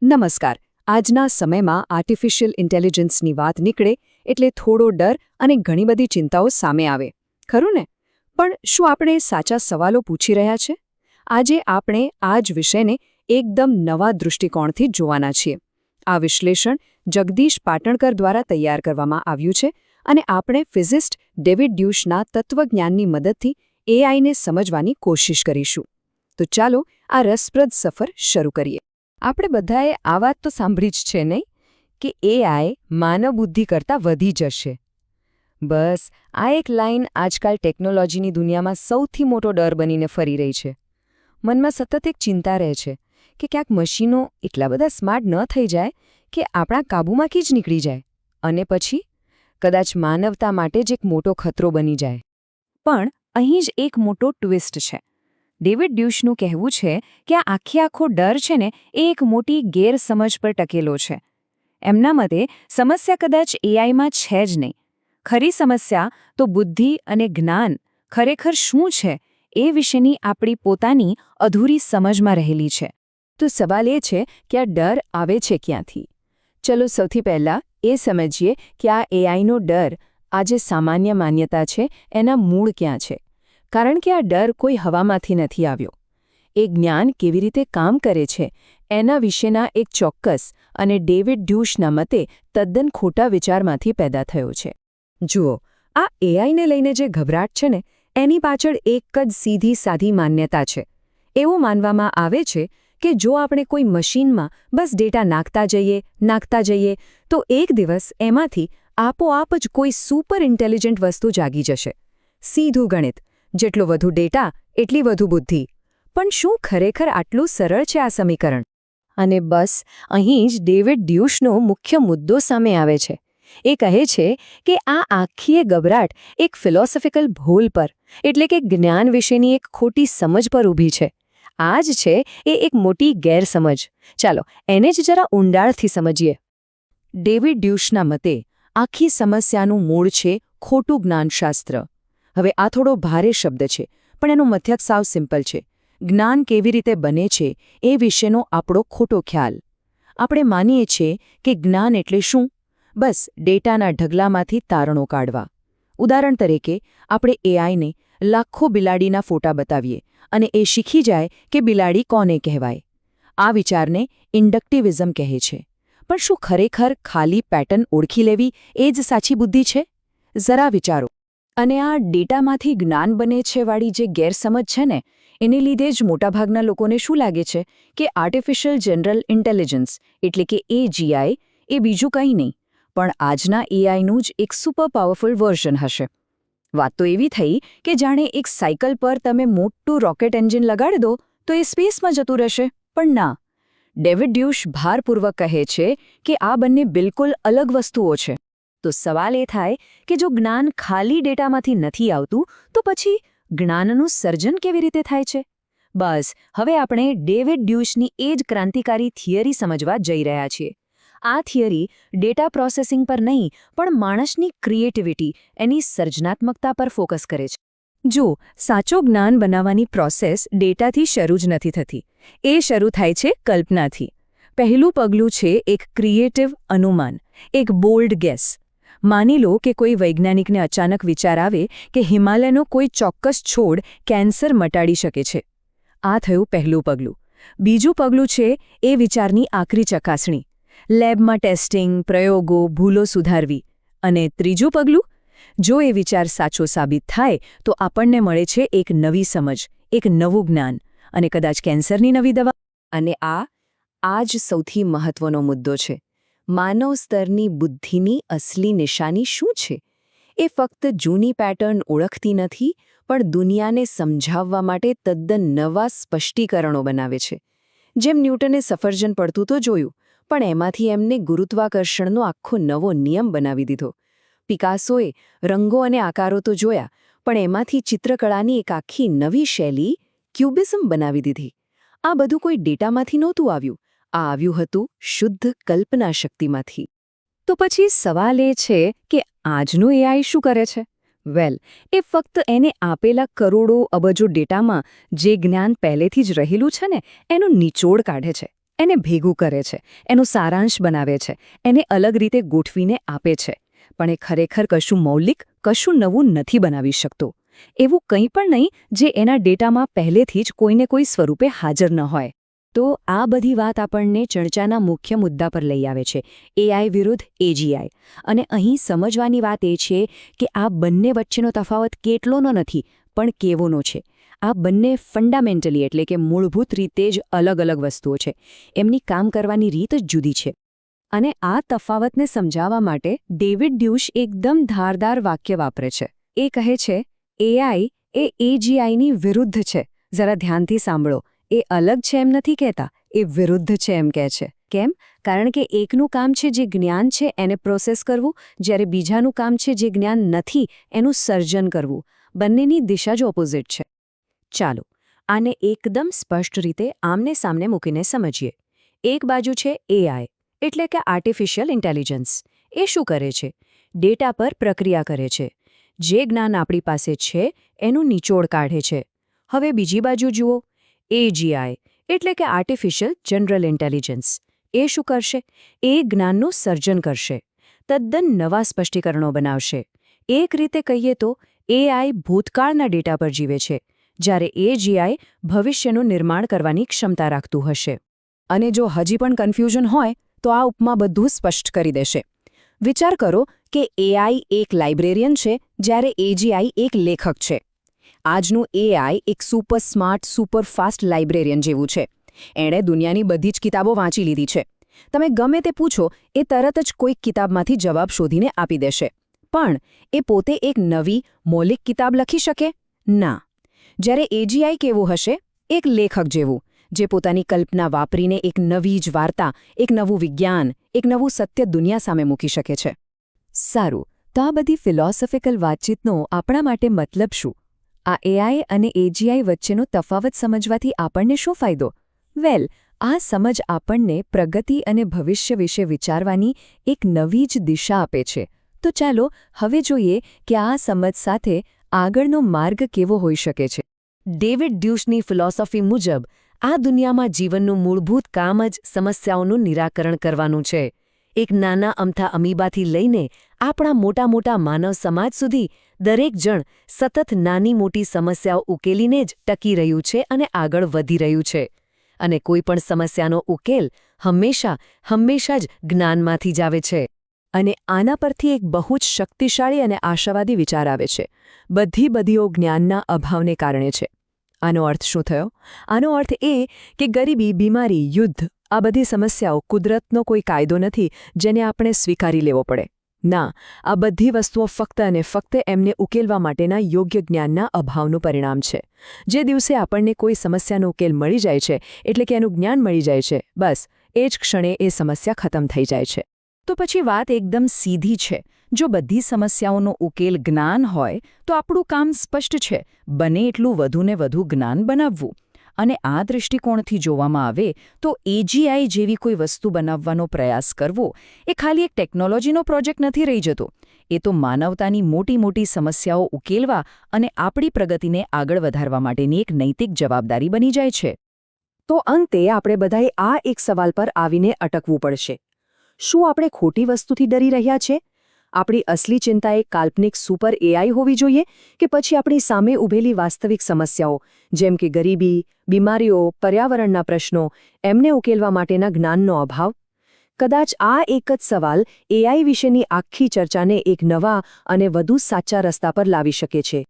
નમસ્કાર. આજના સમયમાં આર્ટિફિશિયલ ઇન્ટેલિજન્સની વાત નીકળે એટલે થોડો ડર અને ઘણી બધી ચિંતાઓ સામે આવે, ખરું ને? પણ શું આપણે સાચા સવાલો પૂછી રહ્યા છે? આજે આપણે આ જ વિષયને એકદમ નવા દૃષ્ટિકોણથી જોવાના છીએ. આ વિશ્લેષણ જગદીશ પાટણકર દ્વારા તૈયાર કરવામાં આવ્યું છે અને આપણે ફિઝિસ્ટ ડેવિડ ડ્યુશના તત્વજ્ઞાનની મદદથી એઆઈને સમજવાની કોશિશ કરીશું. તો ચાલો આ રસપ્રદ સફર શરૂ કરીએ. આપણે બધાએ આ વાત તો સાંભળી જ છે નહીં કે એઆઈ માનવ બુદ્ધિ કરતાં વધી જશે. બસ આ એક લાઈન આજકાલ ટેકનોલોજીની દુનિયામાં સૌથી મોટો ડર બનીને ફરી રહી છે. મનમાં સતત એક ચિંતા રહે છે કે ક્યાંક મશીનો એટલા બધા સ્માર્ટ ન થઈ જાય કે આપણા કાબૂમાંથી જ નીકળી જાય અને પછી કદાચ માનવતા માટે જ એક મોટો ખતરો બની જાય. પણ અહીં જ એક મોટો ટ્વિસ્ટ છે. ડેવિડ ડ્યુશનું કહેવું છે કે આ આખો ડર છે ને એ એક મોટી ગેરસમજ પર ટકેલો છે. એમના મતે સમસ્યા કદાચ એઆઈમાં છે જ નહીં. ખરી સમસ્યા તો બુદ્ધિ અને જ્ઞાન ખરેખર શું છે એ વિશેની આપણી પોતાની અધૂરી સમજમાં રહેલી છે. તો સવાલ એ છે કે આ ડર આવે છે ક્યાંથી? ચલો સૌથી પહેલાં એ સમજીએ કે આ એઆઈનો ડર, આ જે સામાન્ય માન્યતા છે, એના મૂળ ક્યાં છે. કારણ કે આ ડર કોઈ હવામાંથી નથી આવ્યો. એ જ્ઞાન કેવી રીતે કામ કરે છે એના વિશેના એક ચોક્કસ અને ડેવિડ ડ્યુશના મતે તદ્દન ખોટા વિચારમાંથી પેદા થયો છે. જુઓ, આ એઆઈને લઈને જે ગભરાટ છે ને, એની પાછળ એક જ સીધી સાધી માન્યતા છે. એવું માનવામાં આવે છે કે જો આપણે કોઈ મશીનમાં બસ ડેટા નાખતા જઈએ તો એક દિવસ એમાંથી આપોઆપ જ કોઈ સુપર ઇન્ટેલિજન્ટ વસ્તુ જાગી જશે. સીધું ગણિત. જેટલો વધુ ડેટા એટલી વધુ બુદ્ધિ. પણ શું ખરેખર આટલું સરળ છે આ સમીકરણ? અને બસ અહીં જ ડેવિડ ડ્યુશનો મુખ્ય મુદ્દો સામે આવે છે. એ કહે છે કે આ આખી ગભરાટ એક ફિલોસોફિકલ ભૂલ પર, એટલે કે જ્ઞાન વિશેની એક ખોટી સમજ પર ઊભી છે. આ જ છે એ એક મોટી ગેરસમજ. ચાલો એને જ જરા ઊંડાણથી સમજીએ. ડેવિડ ડ્યુશના મતે આખી સમસ્યાનું મૂળ છે ખોટું જ્ઞાનશાસ્ત્ર. હવે આ થોડો ભારે શબ્દ છે, પણ એનો મથક સાવ સિમ્પલ છે. જ્ઞાન કેવી રીતે બને છે એ વિશેનો આપણો ખોટો ખ્યાલ. આપણે માનીએ છીએ કે જ્ઞાન એટલે શું? બસ ડેટાના ઢગલામાંથી તારણો કાઢવા. ઉદાહરણ તરીકે આપણે એઆઈને લાખો બિલાડીના ફોટા બતાવીએ અને એ શીખી જાય કે બિલાડી કોને કહેવાય. આ વિચારને ઇન્ડક્ટિવિઝમ કહે છે. પણ શું ખરેખર ખાલી પેટર્ન ઓળખી લેવી એ જ સાચી બુદ્ધિ છે? જરા વિચારો. અને આ ડેટામાંથી જ્ઞાન બને છે વાળી જે ગેરસમજ છે ને, એને લીધે જ મોટાભાગના લોકોને શું લાગે છે કે આર્ટિફિશિયલ જનરલ ઇન્ટેલિજન્સ એટલે કે એજીઆઈ એ બીજું કંઈ નહીં, પણ આજના એઆઈનું જ એક સુપર પાવરફુલ વર્ઝન હશે. વાત તો એવી થઈ કે જાણે એક સાયકલ પર તમે મોટું રોકેટ એન્જિન લગાડી દો તો એ સ્પેસમાં જતું રહેશે. પણ ના, ડેવિડ ડ્યુશ ભારપૂર્વક કહે છે કે આ બંને બિલકુલ અલગ વસ્તુઓ છે. તો સવાલ એ થાય કે જો જ્ઞાન ખાલી ડેટામાંથી નથી આવતું તો પછી જ્ઞાનનું સર્જન કેવી રીતે થાય છે? બસ હવે આપણે ડેવિડ ડ્યુશની એ જ ક્રાંતિકારી થિયરી સમજવા જઈ રહ્યા છીએ. આ થિયરી ડેટા પ્રોસેસિંગ પર નહીં, પણ માણસની ક્રિએટિવિટી, એની સર્જનાત્મકતા પર ફોકસ કરે છે. જો સાચો જ્ઞાન બનાવવાની પ્રોસેસ ડેટાથી શરૂ જ નથી થતી, એ શરૂ થાય છે કલ્પનાથી. પહેલું પગલું છે એક ક્રિએટિવ અનુમાન, એક બોલ્ડ ગેસ. માની લો કે કોઈ વૈજ્ઞાનિકને અચાનક વિચાર આવે કે હિમાલયનો કોઈ ચોક્કસ છોડ કેન્સર મટાડી શકે છે. આ થયું પહેલું પગલું. બીજું પગલું છે એ વિચારની આકરી ચકાસણી, લેબમાં ટેસ્ટિંગ, પ્રયોગો, ભૂલો સુધારવી. અને ત્રીજું પગલું, જો એ વિચાર સાચો સાબિત થાય તો આપણને મળે છે એક નવી સમજ, એક નવું જ્ઞાન અને કદાચ કેન્સરની નવી દવા. અને આ જ સૌથી મહત્વનો મુદ્દો છે. માનવ સ્તરની બુદ્ધિની અસલી નિશાની શું છે? એ ફક્ત જૂની પેટર્ન ઓળખતી નથી, પણ દુનિયાને સમજાવવા માટે તદ્દન નવા સ્પષ્ટીકરણો બનાવે છે. જેમ ન્યૂટને સફરજન પડતું તો જોયું, પણ એમાંથી એમને ગુરુત્વાકર્ષણનો આખો નવો નિયમ બનાવી દીધો. પિકાસોએ રંગો અને આકારો તો જોયા, પણ એમાંથી ચિત્રકળાની એક આખી નવી શૈલી, ક્યુબિઝમ બનાવી દીધી. આ બધું કોઈ ડેટામાંથી નહોતું આવ્યું. આ આવ્યું હતું શુદ્ધ કલ્પના શક્તિમાંથી. તો પછી સવાલ એ છે કે આજનું એઆઈ શું કરે છે? વેલ, એ ફક્ત એને આપેલા કરોડો અબજો ડેટામાં જે જ્ઞાન પહેલેથી જ રહેલું છે ને, એનું નિચોડ કાઢે છે, એને ભેગું કરે છે, એનો સારાંશ બનાવે છે, એને અલગ રીતે ગોઠવીને આપે છે. પણ એ ખરેખર કશું મૌલિક, કશું નવું નથી બનાવી શકતો. એવું કંઈ પણ નહીં જે એના ડેટામાં પહેલેથી જ કોઈને કોઈ સ્વરૂપે હાજર ન હોય. તો આ બધી વાત આપણને ચર્ચાના મુખ્ય મુદ્દા પર લઈ આવે છે, એઆઈ વિરુદ્ધ એજીઆઈ. અને અહીં સમજવાની વાત એ છે કે આ બંને વચ્ચેનો તફાવત કેટલોનો નથી, પણ કેવોનો છે. આ બંને ફંડામેન્ટલી એટલે કે મૂળભૂત રીતે જ અલગ અલગ વસ્તુઓ છે. એમની કામ કરવાની રીત જ જુદી છે. અને આ તફાવતને સમજાવવા માટે ડેવિડ ડ્યુશ એકદમ ધારદાર વાક્ય વાપરે છે. એ કહે છે, એઆઈ એ એજીઆઈની વિરુદ્ધ છે. જરા ધ્યાનથી સાંભળો. એ અલગ છે એમ નથી કહેતા, એ વિરુદ્ધ છે એમ કહે છે. કેમ? કારણ કે એકનું કામ છે જે જ્ઞાન છે એને પ્રોસેસ કરવું, જ્યારે બીજાનું કામ છે જે જ્ઞાન નથી એનું સર્જન કરવું. બંનેની દિશા જ ઓપોઝિટ છે. ચાલો આને એકદમ સ્પષ્ટ રીતે આમને સામને મૂકીને સમજીએ. એક બાજુ છે એઆઈ એટલે કે આર્ટિફિશિયલ ઇન્ટેલિજન્સ. એ શું કરે છે? ડેટા પર પ્રક્રિયા કરે છે. જે જ્ઞાન આપણી પાસે છે એનું નિચોડ કાઢે છે. હવે બીજી બાજુ જુઓ, એજીઆઈ એટલે કે આર્ટિફિશિયલ જનરલ ઇન્ટેલિજન્સ. એ શું કરશે? એ જ્ઞાનનું સર્જન કરશે, તદ્દન નવા સ્પષ્ટીકરણો બનાવશે. એક રીતે કહીએ તો એઆઈ ભૂતકાળના ડેટા પર જીવે છે, જ્યારે એજીઆઈ ભવિષ્યનું નિર્માણ કરવાની ક્ષમતા રાખતું હશે. અને જો હજી પણ કન્ફ્યુઝન હોય તો આ ઉપમા બધું સ્પષ્ટ કરી દેશે. વિચાર કરો કે એઆઈ એક લાઇબ્રેરિયન છે, જ્યારે એજીઆઈ એક લેખક છે. આજનું એઆઈ એક super smart, super fast librarian જેવું છે. એણે દુનિયાની બધી જ કિતાબો વાંચી લીધી છે. તમે ગમે તે પૂછો એ તરત જ કોઈક કિતાબમાંથી જવાબ શોધીને આપી દેશે. પણ એ પોતે એક નવી, મૌલિક કિતાબ લખી શકે? ના. જ્યારે એજીઆઈ કેવું હશે? એક લેખક જેવું, જે પોતાની કલ્પના વાપરીને એક નવી જ વાર્તા, એક નવું વિજ્ઞાન, એક નવું સત્ય દુનિયા સામે મૂકી શકે છે. સારું, તો આ બધી ફિલોસોફિકલ વાતચીતનો આપણા માટે મતલબ શું? આ એઆઈ અને એજીઆઈ વચ્ચેનો તફાવત સમજવાથી આપણને શું ફાયદો? વેલ, આ સમજ આપણને પ્રગતિ અને ભવિષ્ય વિશે વિચારવાની એક નવી જ દિશા આપે છે. તો ચાલો હવે જોઈએ કે આ સમજ સાથે આગળનો માર્ગ કેવો હોઈ શકે છે. ડેવિડ ડ્યુશની ફિલોસોફી મુજબ આ દુનિયામાં જીવનનું મૂળભૂત કામ જ સમસ્યાઓનું નિરાકરણ કરવાનું છે. એક નાના અમથા અમીબાથી લઈને આપણા મોટા મોટા માનવ સમાજ સુધી દરેક જણ સતત નાની મોટી સમસ્યાઓ ઉકેલીને જ ટકી રહ્યું છે અને આગળ વધી રહ્યું છે. અને કોઈ પણ સમસ્યાનો ઉકેલ હંમેશા જ જ્ઞાનમાંથી જ આવે છે. અને આના પરથી એક બહુ જ શક્તિશાળી અને આશાવાદી વિચાર આવે છે. બધીઓ જ્ઞાનના અભાવને કારણે છે. આનો અર્થ શું થયો? આનો અર્થ એ કે ગરીબી, બીમારી, યુદ્ધ આ બધી સમસ્યાઓ કુદરતનો કોઈ કાયદો નથી જેને આપણે સ્વીકારી લેવો પડે. ના, આ બધી વસ્તુઓ ફક્ત અને ફક્ત એમને ઉકેલવા માટેના યોગ્ય જ્ઞાનના અભાવનું પરિણામ છે. જે દિવસે આપણને કોઈ સમસ્યાનો ઉકેલ મળી જાય છે, એટલે કે એનું જ્ઞાન મળી જાય છે, બસ એ જ ક્ષણે એ સમસ્યા ખતમ થઈ જાય છે. તો પછી વાત એકદમ સીધી છે. જો બધી સમસ્યાઓનો ઉકેલ જ્ઞાન હોય તો આપણું કામ સ્પષ્ટ છે, બને એટલું વધુને વધુ જ્ઞાન બનાવવું. અને આ દૃષ્ટિકોણથી જોવામાં આવે તો એજીઆઈ જેવી કોઈ વસ્તુ બનાવવાનો પ્રયાસ કરવો એ ખાલી એક ટેકનોલોજીનો પ્રોજેક્ટ નથી રહી જતો. એ તો માનવતાની મોટી મોટી સમસ્યાઓ ઉકેલવા અને આપણી પ્રગતિને આગળ વધારવા માટેની એક નૈતિક જવાબદારી બની જાય છે. તો અંતે આપણે બધાએ આ એક સવાલ પર આવીને અટકવું પડશે. શું આપણે ખોટી વસ્તુથી ડરી રહ્યા છે? આપણી અસલી ચિંતા એક કાલ્પનિક સુપર એઆઈ હોવી જોઈએ કે પછી આપણી સામે ઊભેલી વાસ્તવિક સમસ્યાઓ જેમ કે ગરીબી, બીમારીઓ, પર્યાવરણના પ્રશ્નો એમને ઉકેલવા માટેના જ્ઞાનનો અભાવ? કદાચ આ એક જ સવાલ એઆઈ વિશેની આખી ચર્ચાને એક નવા અને વધુ સાચા રસ્તા પર લાવી શકે છે.